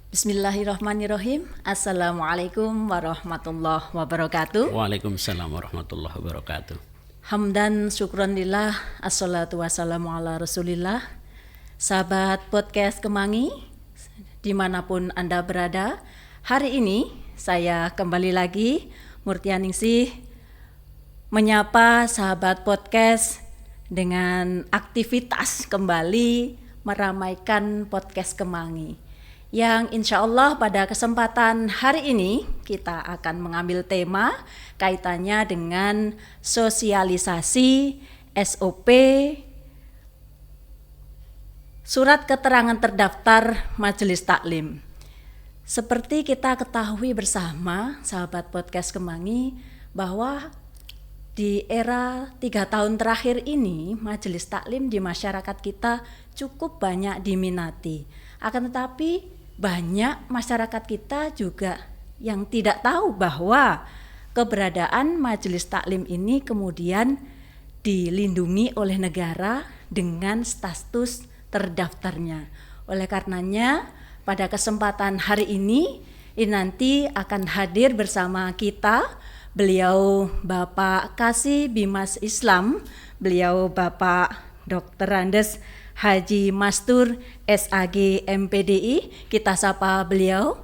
Bismillahirrahmanirrahim. Assalamualaikum warahmatullahi wabarakatuh. Waalaikumsalam warahmatullahi wabarakatuh. Hamdan syukron lillah, assalatu wassalamu ala rasulillah. Sahabat podcast Kemangi, dimanapun Anda berada, hari ini saya kembali lagi Murtianingsih menyapa sahabat podcast dengan aktivitas kembali meramaikan podcast Kemangi. Yang insya Allah pada kesempatan hari ini kita akan mengambil tema kaitannya dengan sosialisasi SOP Surat Keterangan Terdaftar Majelis Taklim. Seperti kita ketahui bersama sahabat podcast Kemangi bahwa di era 3 tahun terakhir ini Majelis Taklim di masyarakat kita cukup banyak diminati. Akan tetapi banyak masyarakat kita juga yang tidak tahu bahwa keberadaan Majelis Taklim ini kemudian dilindungi oleh negara dengan status terdaftarnya. Oleh karenanya pada kesempatan hari ini nanti akan hadir bersama kita beliau Bapak Kasih Bimas Islam, beliau Bapak Dr. Andes Haji Mastur SAG MPDI. Kita sapa beliau.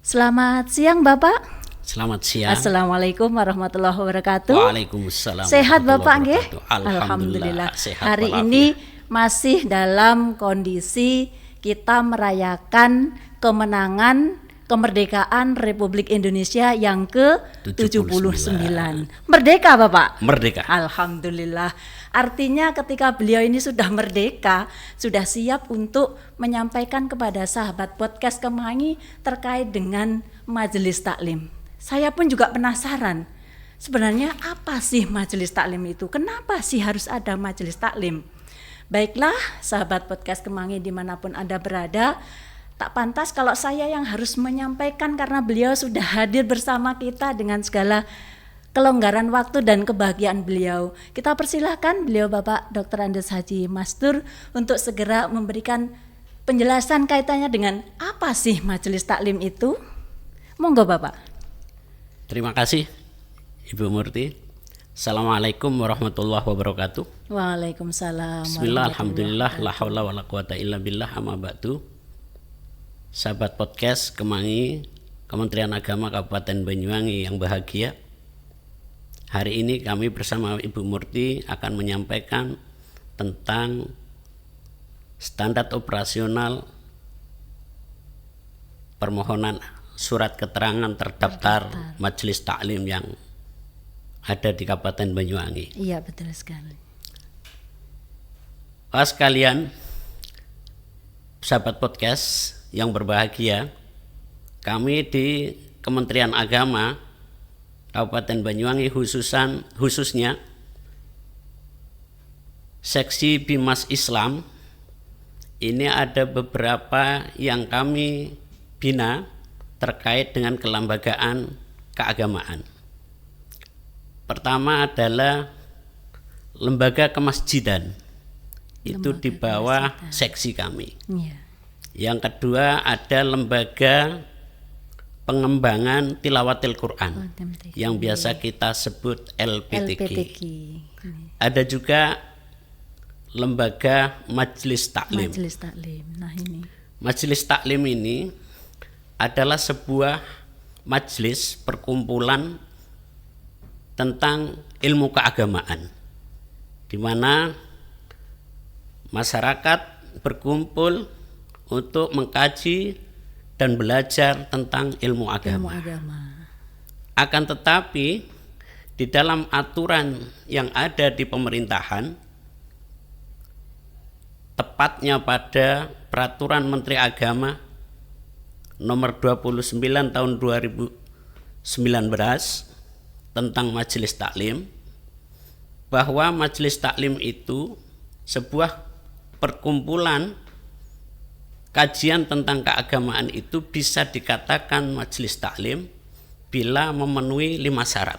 Selamat siang Bapak. Selamat siang. Assalamualaikum warahmatullahi wabarakatuh. Waalaikumsalam. Sehat Bapak nggih? Alhamdulillah. Sehat Hari ini masih dalam kondisi kita merayakan kemenangan kemerdekaan Republik Indonesia yang ke-79. Merdeka Bapak? Merdeka. Alhamdulillah. Artinya ketika beliau ini sudah merdeka, sudah siap untuk menyampaikan kepada sahabat podcast Kemangi terkait dengan Majelis Taklim. Saya pun juga penasaran, sebenarnya apa sih Majelis Taklim itu? Kenapa sih harus ada Majelis Taklim? Baiklah sahabat podcast Kemangi dimanapun Anda berada, tak pantas kalau saya yang harus menyampaikan karena beliau sudah hadir bersama kita dengan segala kelonggaran waktu dan kebahagiaan beliau. Kita persilahkan beliau Bapak Dr. Andes Haji Mastur untuk segera memberikan penjelasan kaitannya dengan apa sih Majelis Taklim itu. Monggo Bapak. Terima kasih Ibu Murti. Assalamualaikum warahmatullahi wabarakatuh. Waalaikumsalam. Bismillah, alhamdulillah, la haula wa la quwata illa billah, amma ba'du. Sahabat podcast Kemangi, Kementerian Agama Kabupaten Banyuwangi yang bahagia. Hari ini kami bersama Ibu Murti akan menyampaikan tentang standar operasional permohonan surat keterangan terdaftar Majelis Taklim yang ada di Kabupaten Banyuwangi. Iya, betul sekali. Pas kalian, sahabat podcast yang berbahagia, kami di Kementerian Agama Kabupaten Banyuwangi khususnya Seksi Bimas Islam, ini ada beberapa yang kami bina terkait dengan kelembagaan keagamaan. Pertama adalah lembaga kemasjidan, itu di bawah seksi kami. Iya. Yang kedua ada lembaga pengembangan tilawatil Quran yang biasa kita sebut LPTQ. Ada juga lembaga Majelis Taklim. Majelis Taklim. Nah ini. Majelis Taklim ini adalah sebuah majelis perkumpulan tentang ilmu keagamaan, di mana masyarakat berkumpul untuk mengkaji dan belajar tentang ilmu agama. Akan tetapi di dalam aturan yang ada di pemerintahan, tepatnya pada Peraturan Menteri Agama nomor 29 tahun 2019 tentang Majelis Taklim, bahwa Majelis Taklim itu sebuah perkumpulan kajian tentang keagamaan itu bisa dikatakan Majelis Taklim bila memenuhi 5 syarat.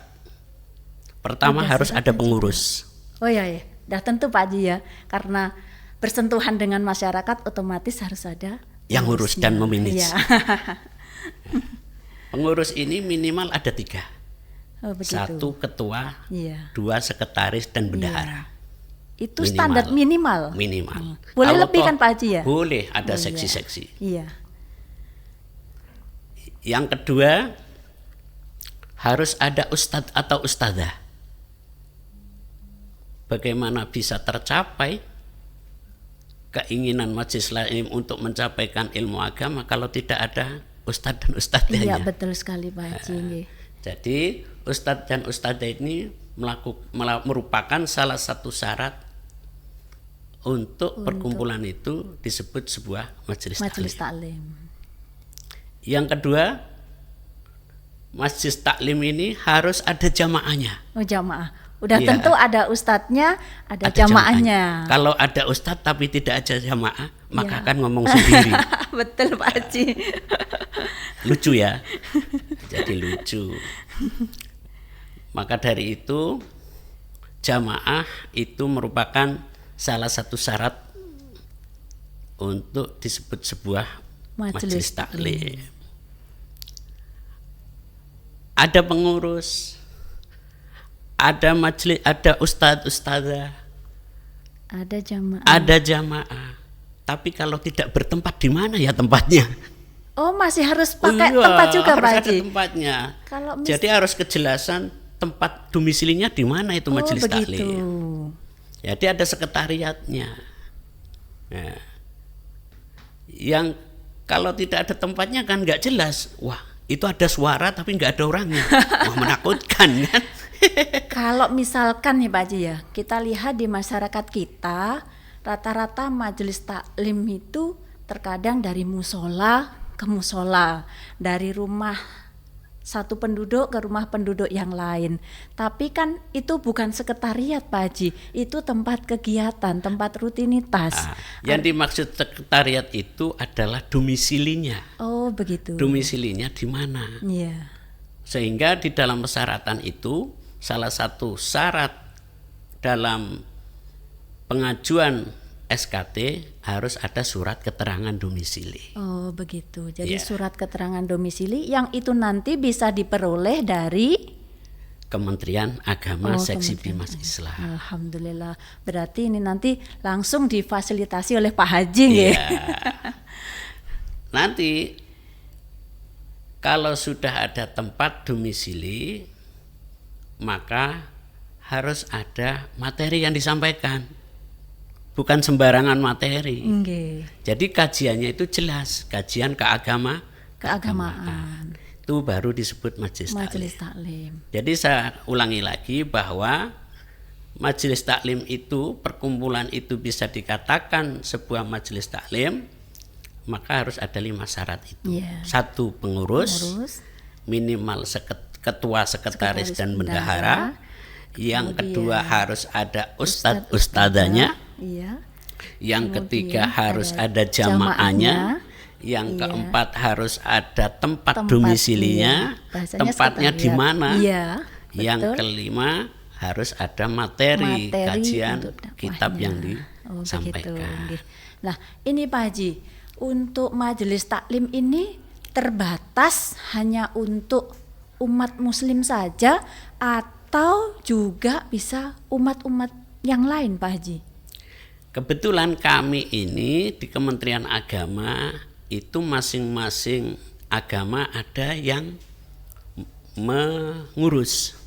Pertama, harus ada pengurus. Oh iya, dah tentu Pak Haji ya, karena bersentuhan dengan masyarakat otomatis harus ada yang ngurus dan memanage. Iya. Pengurus ini minimal ada 3. Oh, begitu. 1 ketua, Iya. 2 sekretaris dan bendahara. Itu standar minimal. Minimal. Boleh Kalau lebih toh kan Pak Haji ya? Boleh, ada seksi-seksi. Iya. Yang kedua, harus ada ustadz atau ustadzah. Bagaimana bisa tercapai keinginan Majelis Taklim untuk mencapaikan ilmu agama kalau tidak ada ustadz dan ustadzahnya? Iya, betul sekali Pak Haji. Jadi ustadz dan ustadzah ini merupakan salah satu syarat untuk perkumpulan itu disebut sebuah majelis taklim. Yang kedua, majelis taklim ini harus ada jamaahnya. Oh, jamaah. Udah tentu ada ustadznya, ada jamaahnya. Kalau ada ustadz tapi tidak ada jamaah, maka akan ngomong sendiri. Betul Pak Haji. Lucu ya. Jadi lucu. Maka dari itu jamaah itu merupakan salah satu syarat untuk disebut sebuah majelis taklim. Ada pengurus, ada majelis, ada ustadz, ustadzah, ada jamaah. Tapi kalau tidak bertempat, di mana ya tempatnya? Oh, masih harus pakai tempat juga Pak Haji. Harus ada tempatnya. Jadi harus kejelasan tempat domisilinya di mana itu majelis taklim. Jadi ada sekretariatnya. Nah, yang kalau tidak ada tempatnya kan nggak jelas. Wah, itu ada suara tapi nggak ada orangnya. Wah, menakutkan kan? Kalau misalkan ya Pak Haji ya, kita lihat di masyarakat kita, rata-rata majelis taklim itu terkadang dari musola ke musola, dari rumah satu penduduk ke rumah penduduk yang lain. Tapi kan itu bukan sekretariat Pak Haji, itu tempat kegiatan, tempat rutinitas. Yang dimaksud sekretariat itu adalah domisilinya. Oh, begitu. Domisilinya di mana? Iya. Sehingga di dalam persyaratan itu salah satu syarat dalam pengajuan SKT harus ada surat keterangan domisili. Oh, begitu. Jadi surat keterangan domisili yang itu nanti bisa diperoleh dari Kementerian Agama Seksi Bimas Islam. Alhamdulillah. Berarti ini nanti langsung difasilitasi oleh Pak Haji ya. Nanti kalau sudah ada tempat domisili, maka harus ada materi yang disampaikan. Bukan sembarangan materi. Jadi kajiannya itu jelas, kajian keagamaan. Itu baru disebut majelis taklim. Jadi saya ulangi lagi bahwa majelis taklim itu, perkumpulan itu bisa dikatakan sebuah majelis taklim, maka harus ada 5 syarat itu. 1 pengurus, minimal ketua, sekretaris dan bendahara. Yang kedua harus ada ustadz ustadzanya. Yang ketiga harus ada jamaahnya. Yang keempat harus ada tempat domisilinya, tempatnya di mana. Yang kelima harus ada materi kajian kitab yang disampaikan. Nah, ini Pak Haji, untuk majelis taklim ini terbatas hanya untuk umat muslim saja atau juga bisa umat-umat yang lain Pak Haji? Kebetulan kami ini di Kementerian Agama itu masing-masing agama ada yang mengurus,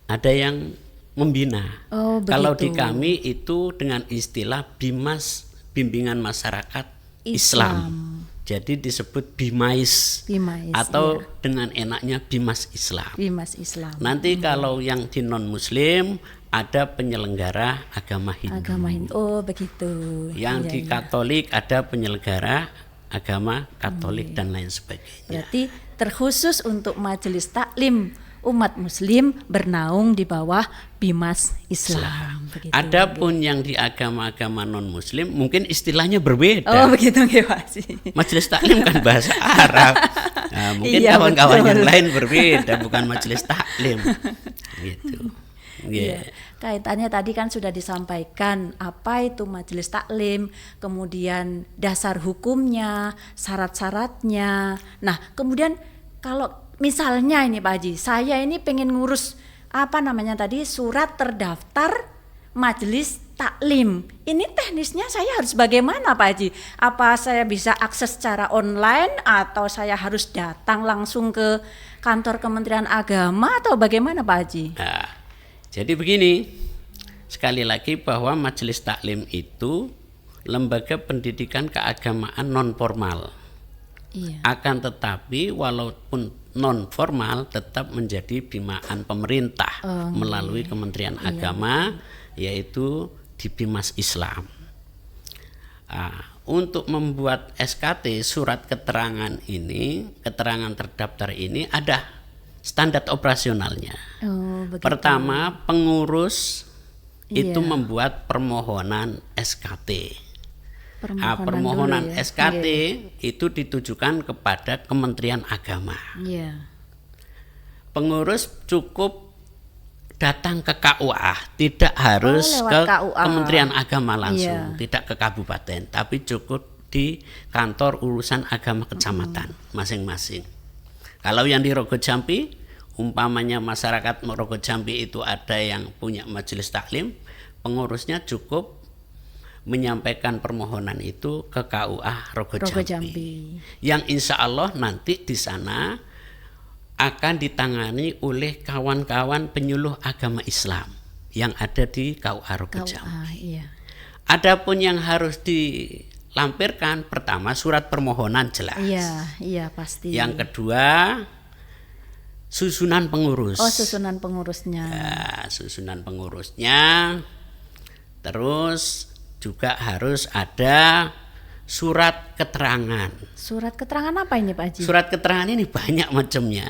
ada yang membina. Kalau di kami itu dengan istilah Bimas, Bimbingan Masyarakat Islam. Jadi disebut Bimais atau dengan enaknya Bimas Islam. Nanti kalau yang di non Muslim ada penyelenggara agama Hindu. Oh, begitu. Yang di Katolik ada penyelenggara agama Katolik dan lain sebagainya. Berarti terkhusus untuk majelis taklim umat muslim bernaung di bawah Bimas Islam. Adapun yang di agama-agama non muslim mungkin istilahnya berbeda. Oh, begitu nggih Pak. Majelis taklim kan bahasa Arab. Nah, mungkin kawan-kawan yang lain berbeda, bukan majelis taklim. Gitu. kaitannya tadi kan sudah disampaikan apa itu majelis taklim, kemudian dasar hukumnya, syarat-syaratnya. Nah, kemudian kalau misalnya ini Pak Haji, saya ini pengen ngurus surat terdaftar majelis taklim. Ini teknisnya saya harus bagaimana Pak Haji? Apa saya bisa akses secara online atau saya harus datang langsung ke kantor Kementerian Agama atau bagaimana Pak Haji? Nah, jadi begini, sekali lagi bahwa majelis taklim itu lembaga pendidikan keagamaan non formal. Iya. Akan tetapi walaupun non formal tetap menjadi binaan pemerintah melalui Kementerian Agama, yaitu di Bimas Islam. Untuk membuat SKT surat keterangan ini, keterangan terdaftar ini ada standar operasionalnya. Pertama, pengurus itu membuat permohonan SKT. Permohonan SKT itu ditujukan kepada Kementerian Agama. Pengurus cukup datang ke KUA, tidak harus ke KUA. Kementerian Agama langsung, tidak ke kabupaten, tapi cukup di kantor urusan agama kecamatan masing-masing. Kalau yang di Rogo Jambi, umpamanya masyarakat Rogo Jambi itu ada yang punya majelis taklim, pengurusnya cukup menyampaikan permohonan itu ke KUA Rogo Jambi. Yang insya Allah nanti di sana akan ditangani oleh kawan-kawan penyuluh agama Islam yang ada di KUA Rogo Jambi. Adapun yang harus dilampirkan, pertama surat permohonan jelas. Iya pasti. Yang kedua susunan pengurus. Susunan pengurusnya. Susunan pengurusnya. Terus juga harus ada surat keterangan. Surat keterangan apa ini Pak Haji? Surat keterangan ini banyak macamnya.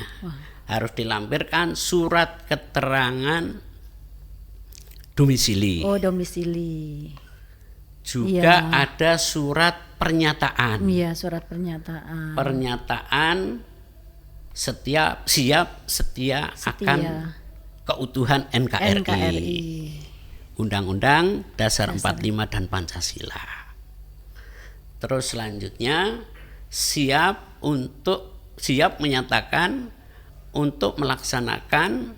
Harus dilampirkan surat keterangan domisili. Domisili. Juga ada surat pernyataan. Surat pernyataan. Pernyataan siap setia akan keutuhan NKRI. Undang-Undang Dasar 45 dan Pancasila. Terus selanjutnya siap menyatakan untuk melaksanakan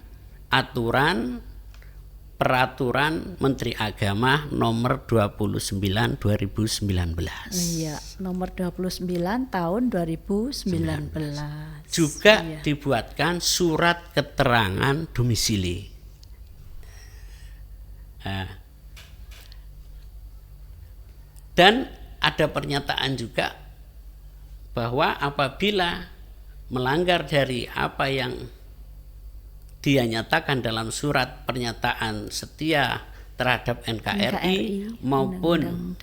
peraturan Menteri Agama nomor 29 2019. Nomor 29 tahun 2019. Juga dibuatkan surat keterangan domisili. Dan ada pernyataan juga bahwa apabila melanggar dari apa yang dia nyatakan dalam surat pernyataan setia terhadap NKRI maupun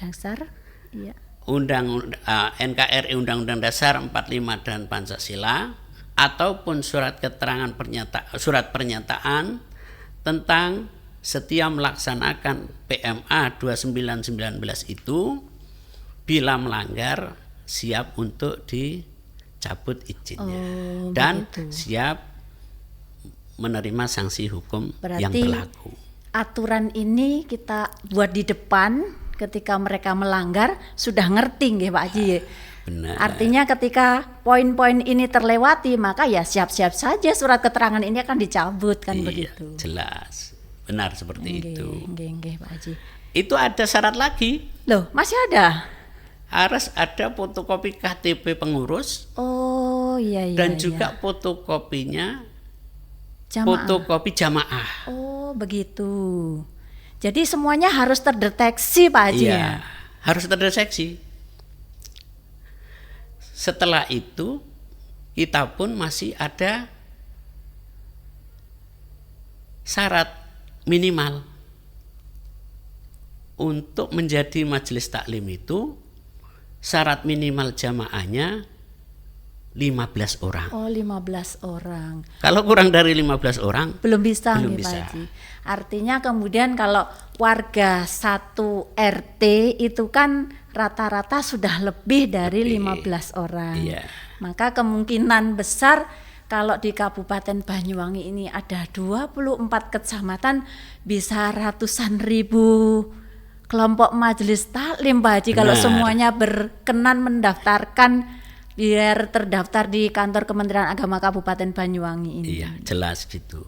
NKRI Undang-Undang Dasar 45 dan Pancasila, ataupun surat pernyataan tentang setia melaksanakan PMA 2919 itu, bila melanggar siap untuk dicabut izinnya dan siap menerima sanksi hukum yang berlaku. Aturan ini kita buat di depan ketika mereka melanggar sudah ngerti nggih Pak Haji. Benar. Artinya ketika poin-poin ini terlewati maka ya siap-siap saja surat keterangan ini akan dicabut kan begitu. Jelas. Benar seperti itu. Nggih Pak Haji. Itu ada syarat lagi. Loh, masih ada? Harus ada fotokopi KTP pengurus. Dan juga fotokopinya jamaah. Fotokopi jamaah. Begitu. Jadi semuanya harus terdeteksi Pak Haji. Iya, harus terdeteksi. Setelah itu kita pun masih ada syarat minimal untuk menjadi majelis taklim itu. Syarat minimal jamaahnya 15 orang. 15 orang. Kalau kurang dari 15 orang belum bisa. Pak Haji. Artinya kemudian kalau warga satu RT itu kan rata-rata sudah lebih dari 15 orang. Maka kemungkinan besar kalau di Kabupaten Banyuwangi ini ada 24 kecamatan, bisa ratusan ribu kelompok majelis taklim Pak Haji. Kalau semuanya berkenan mendaftarkan biar terdaftar di kantor Kementerian Agama Kabupaten Banyuwangi ini. Iya, jelas gitu.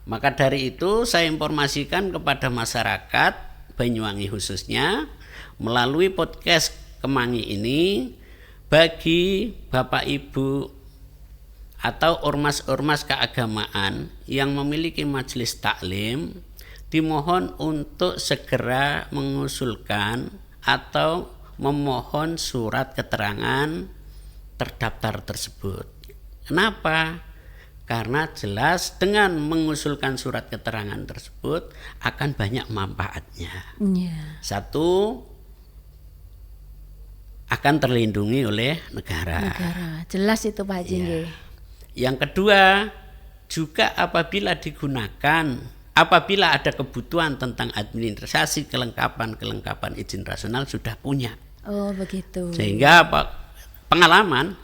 Maka dari itu saya informasikan kepada masyarakat Banyuwangi khususnya melalui podcast Kemangi ini, bagi Bapak Ibu atau ormas-ormas keagamaan yang memiliki majelis taklim, dimohon untuk segera mengusulkan atau memohon surat keterangan terdaftar tersebut. Kenapa? Karena jelas dengan mengusulkan surat keterangan tersebut akan banyak manfaatnya. Satu, akan terlindungi oleh negara. Jelas itu Pak Haji. Ya. Yang kedua, juga apabila ada kebutuhan tentang administrasi kelengkapan izin rasional sudah punya. Oh begitu. Sehingga pengalaman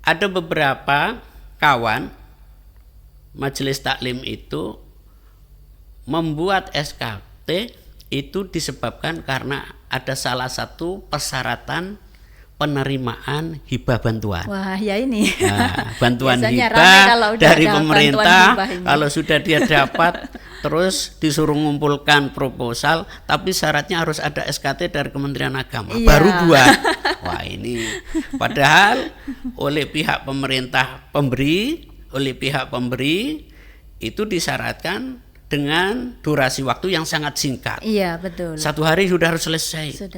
ada beberapa kawan majelis taklim itu membuat SKT itu disebabkan karena ada salah satu persyaratan penerimaan hibah bantuan. Wah, ya ini. Nah, bantuan hibah dari pemerintah, kalau sudah dia dapat terus disuruh mengumpulkan proposal, tapi syaratnya harus ada SKT dari Kementerian Agama. Baru buat. Wah, ini padahal oleh pihak pemberi itu disyaratkan dengan durasi waktu yang sangat singkat. Iya, betul. 1 hari sudah harus selesai.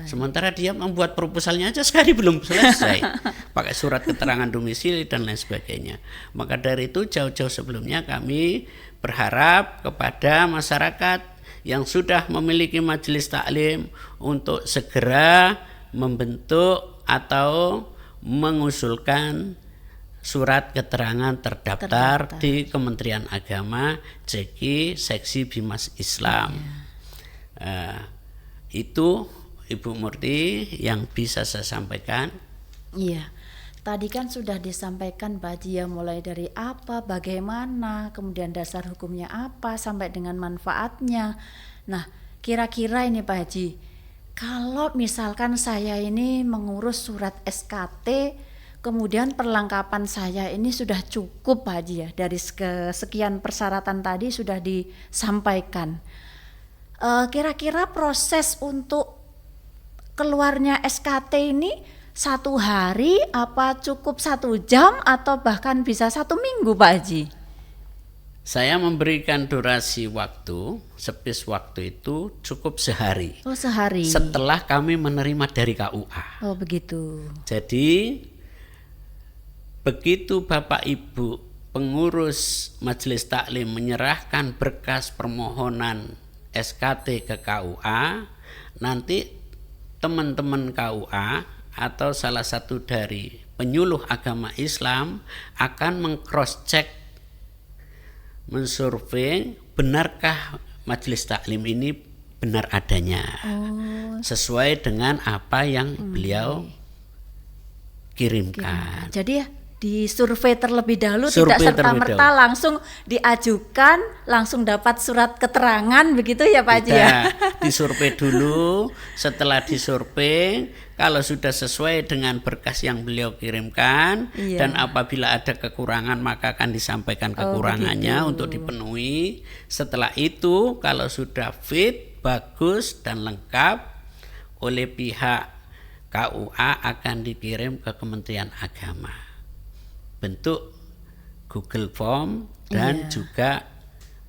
Sementara dia membuat proposalnya aja sekali belum selesai. Pakai surat keterangan domisili dan lain sebagainya. Maka dari itu jauh-jauh sebelumnya kami berharap kepada masyarakat yang sudah memiliki majelis taklim untuk segera membentuk atau mengusulkan surat keterangan terdaftar di Kementerian Agama JK Seksi Bimas Islam. Itu Ibu Murti yang bisa saya sampaikan. Iya, tadi kan sudah disampaikan Pak Haji ya, mulai dari apa, bagaimana, kemudian dasar hukumnya apa, sampai dengan manfaatnya. Nah, kira-kira ini Pak Haji, kalau misalkan saya ini mengurus surat SKT, kemudian perlengkapan saya ini sudah cukup Pak Haji ya, dari sekian persyaratan tadi sudah disampaikan. Kira-kira proses untuk keluarnya SKT ini 1 hari apa cukup 1 jam atau bahkan bisa 1 minggu Pak Haji? Saya memberikan durasi waktu, space waktu itu cukup sehari. Oh, sehari. Setelah kami menerima dari KUA. Oh, begitu. Jadi begitu Bapak Ibu pengurus majelis taklim menyerahkan berkas permohonan SKT ke KUA, nanti teman-teman KUA atau salah satu dari penyuluh agama Islam akan meng-cross check, mensurvei benarkah majelis taklim ini benar adanya, sesuai dengan apa yang beliau kirimkan. Jadi ya disurvei terlebih dahulu, tidak serta-merta langsung diajukan, langsung dapat surat keterangan begitu ya Pak Haji ya? Disurvei dulu, setelah disurvei kalau sudah sesuai dengan berkas yang beliau kirimkan, dan apabila ada kekurangan maka akan disampaikan kekurangannya untuk dipenuhi. Setelah itu kalau sudah fit, bagus dan lengkap oleh pihak KUA akan dikirim ke Kementerian Agama, bentuk Google Form dan juga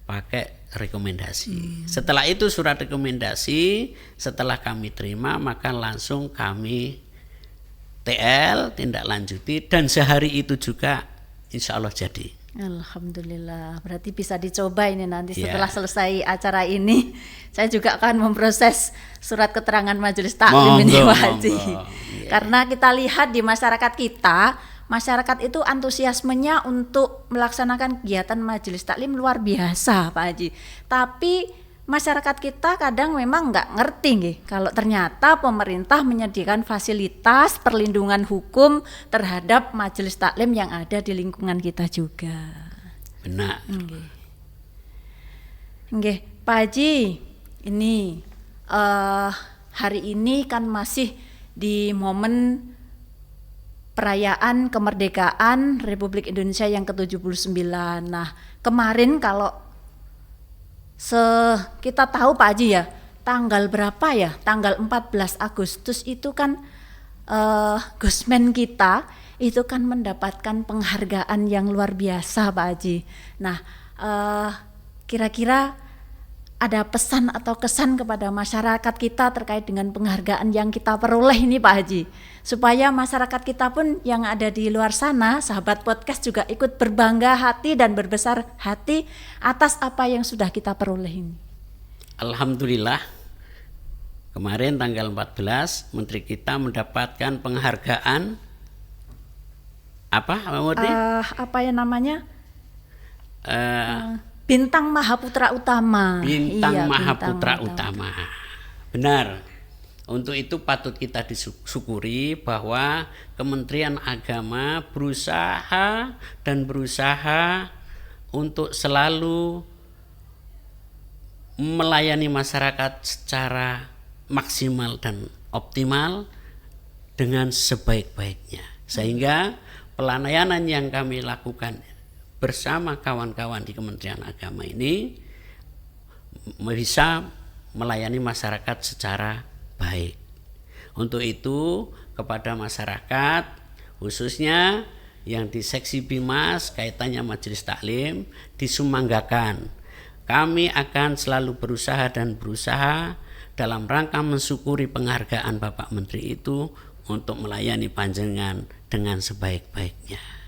pakai rekomendasi. Setelah itu surat rekomendasi, setelah kami terima maka langsung kami TL, tindak lanjuti, dan sehari itu juga insya Allah jadi. Alhamdulillah, berarti bisa dicoba ini nanti setelah selesai acara ini. Saya juga akan memproses surat keterangan majelis taklim ini Pak Haji. Karena kita lihat di masyarakat kita, masyarakat itu antusiasmenya untuk melaksanakan kegiatan majelis taklim luar biasa Pak Haji. Tapi masyarakat kita kadang memang nggak ngerti nggih, kalau ternyata pemerintah menyediakan fasilitas perlindungan hukum terhadap majelis taklim yang ada di lingkungan kita juga. Benar. Nggih, Pak Haji, ini hari ini kan masih di momen perayaan kemerdekaan Republik Indonesia yang ke-79. Nah, kemarin kalau kita tahu Pak Haji ya, tanggal berapa ya? Tanggal 14 Agustus itu kan Gusmen kita itu kan mendapatkan penghargaan yang luar biasa Pak Haji. Nah, kira-kira ada pesan atau kesan kepada masyarakat kita terkait dengan penghargaan yang kita peroleh ini Pak Haji, supaya masyarakat kita pun yang ada di luar sana, sahabat podcast juga ikut berbangga hati dan berbesar hati atas apa yang sudah kita peroleh ini. Alhamdulillah, kemarin tanggal 14 Menteri kita mendapatkan penghargaan apa Murti? Apa ya namanya? Bintang Mahaputra Utama. Bintang Mahaputra Utama. Benar. Untuk itu patut kita disyukuri bahwa Kementerian Agama berusaha untuk selalu melayani masyarakat secara maksimal dan optimal dengan sebaik-baiknya. Sehingga pelayanan yang kami lakukan bersama kawan-kawan di Kementerian Agama ini bisa melayani masyarakat secara baik. Untuk itu kepada masyarakat khususnya yang di seksi Bimas kaitannya majelis taklim disumanggakan. Kami akan selalu berusaha dalam rangka mensyukuri penghargaan Bapak Menteri itu untuk melayani panjenengan dengan sebaik-baiknya.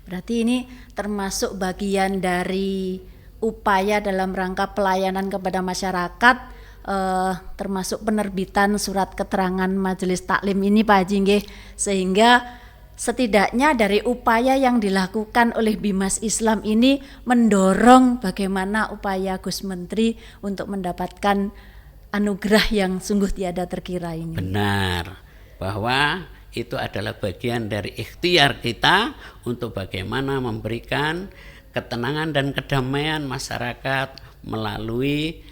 Berarti ini termasuk bagian dari upaya dalam rangka pelayanan kepada masyarakat, termasuk penerbitan surat keterangan majelis taklim ini Pak Haji nggih, sehingga setidaknya dari upaya yang dilakukan oleh Bimas Islam ini mendorong bagaimana upaya Gus Menteri untuk mendapatkan anugerah yang sungguh tiada terkira ini. Benar, bahwa itu adalah bagian dari ikhtiar kita untuk bagaimana memberikan ketenangan dan kedamaian masyarakat melalui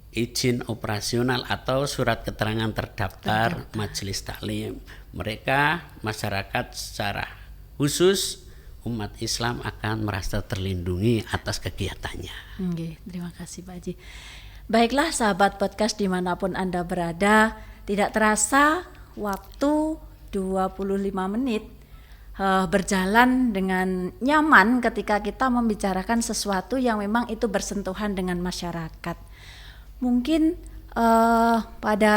izin operasional atau surat keterangan terdaftar majelis taklim. Mereka masyarakat secara khusus umat Islam akan merasa terlindungi atas kegiatannya. Oke, terima kasih Pak Haji. Baiklah sahabat podcast dimanapun Anda berada, tidak terasa waktu 25 menit berjalan dengan nyaman ketika kita membicarakan sesuatu yang memang itu bersentuhan dengan masyarakat. Mungkin pada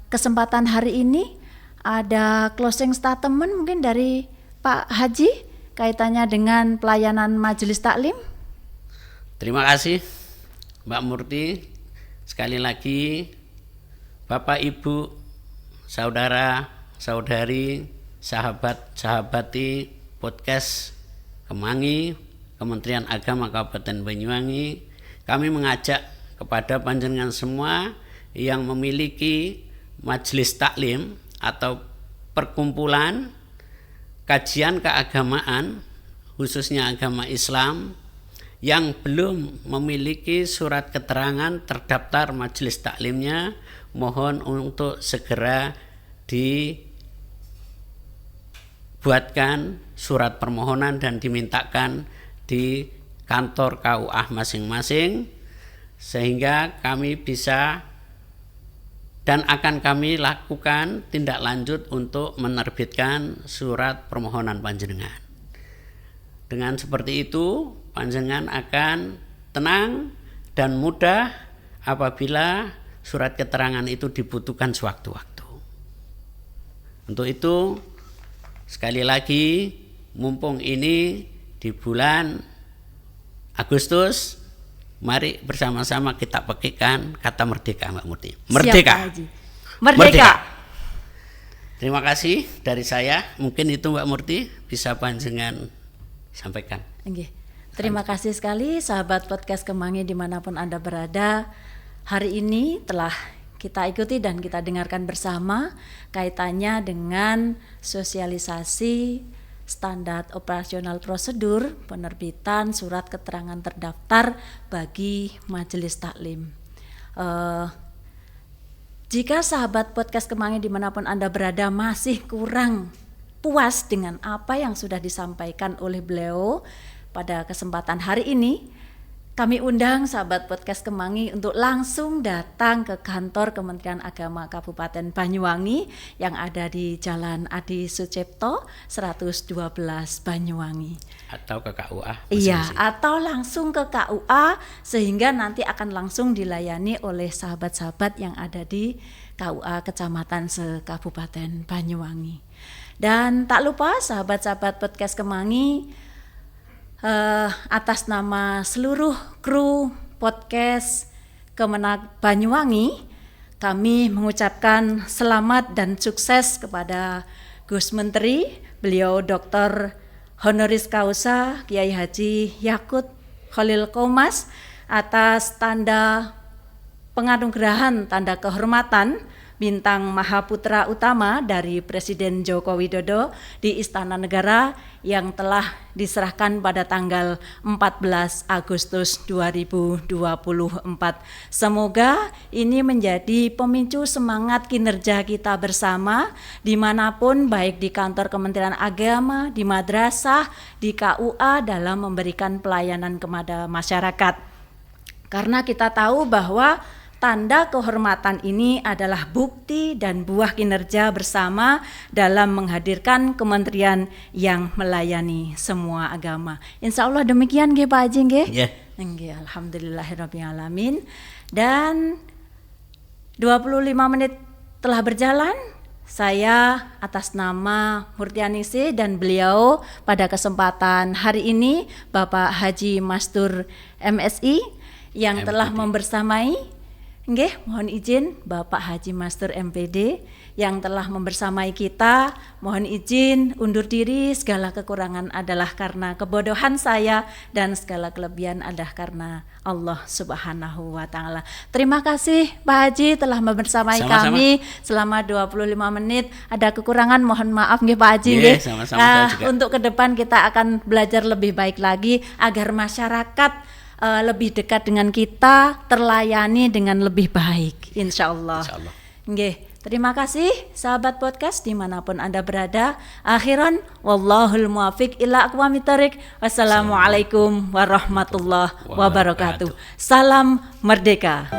kesempatan hari ini ada closing statement mungkin dari Pak Haji kaitannya dengan pelayanan majelis taklim. Terima kasih Mbak Murti. Sekali lagi Bapak Ibu, saudara saudari, sahabat-sahabati podcast Kemangi, Kementerian Agama Kabupaten Banyuwangi, kami mengajak kepada panjenengan semua yang memiliki majelis taklim atau perkumpulan kajian keagamaan, khususnya agama Islam, yang belum memiliki surat keterangan terdaftar majelis taklimnya, mohon untuk segera dibuatkan surat permohonan dan dimintakan di kantor KUA masing-masing, sehingga kami bisa dan akan kami lakukan tindak lanjut untuk menerbitkan surat permohonan panjenengan. Dengan seperti itu panjenengan akan tenang dan mudah apabila surat keterangan itu dibutuhkan sewaktu-waktu. Untuk itu sekali lagi, mumpung ini di bulan Agustus, mari bersama-sama kita pakaikan kata merdeka, Mbak Murti. Merdeka. Merdeka. Terima kasih dari saya. Mungkin itu Mbak Murti bisa panjenengan sampaikan. Terima kasih sekali sahabat podcast Kemangi dimanapun Anda berada. hari ini telah kita ikuti dan kita dengarkan bersama kaitannya dengan sosialisasi standar operasional prosedur penerbitan surat keterangan terdaftar bagi majelis taklim. Jika sahabat podcast Kemangi dimanapun Anda berada masih kurang puas dengan apa yang sudah disampaikan oleh beliau pada kesempatan hari ini, kami undang sahabat podcast Kemangi untuk langsung datang ke kantor Kementerian Agama Kabupaten Banyuwangi yang ada di Jalan Adi Sucipto 112 Banyuwangi. Atau ke KUA? Iya, atau langsung ke KUA sehingga nanti akan langsung dilayani oleh sahabat-sahabat yang ada di KUA Kecamatan se-Kabupaten Banyuwangi. Dan tak lupa sahabat-sahabat podcast Kemangi, atas nama seluruh kru podcast Kemenag Banyuwangi, kami mengucapkan selamat dan sukses kepada Gus Menteri, beliau Dr. Honoris Causa Kiai Haji Yakut Khalil Qomas atas tanda penganugerahan tanda kehormatan Bintang Mahaputra Utama dari Presiden Joko Widodo di Istana Negara yang telah diserahkan pada tanggal 14 Agustus 2024. Semoga ini menjadi pemicu semangat kinerja kita bersama dimanapun, baik di kantor Kementerian Agama, di madrasah, di KUA dalam memberikan pelayanan kepada masyarakat. Karena kita tahu bahwa tanda kehormatan ini adalah bukti dan buah kinerja bersama dalam menghadirkan kementerian yang melayani semua agama. Insya Allah demikian nggih Pak Haji nggih? Nggih, alhamdulillahirabbil alamin. Dan 25 menit telah berjalan. Saya atas nama Murtianingsih dan beliau pada kesempatan hari ini Bapak Haji Mastur MSI yang telah membersamai. Nggih, mohon izin Bapak Haji Mastur MPD yang telah membersamai kita, mohon izin undur diri, segala kekurangan adalah karena kebodohan saya dan segala kelebihan adalah karena Allah Subhanahu wa taala. Terima kasih Pak Haji telah membersamai kami selama 25 menit. Ada kekurangan mohon maaf nggih Pak Haji nggih. Untuk ke depan kita akan belajar lebih baik lagi agar masyarakat lebih dekat dengan kita, terlayani dengan lebih baik, insya Allah. Nggih, terima kasih sahabat podcast dimanapun Anda berada. Akhiran, wallahul muwafiq ila aqwamit thoriq. Wassalamualaikum warahmatullahi wabarakatuh. Salam merdeka.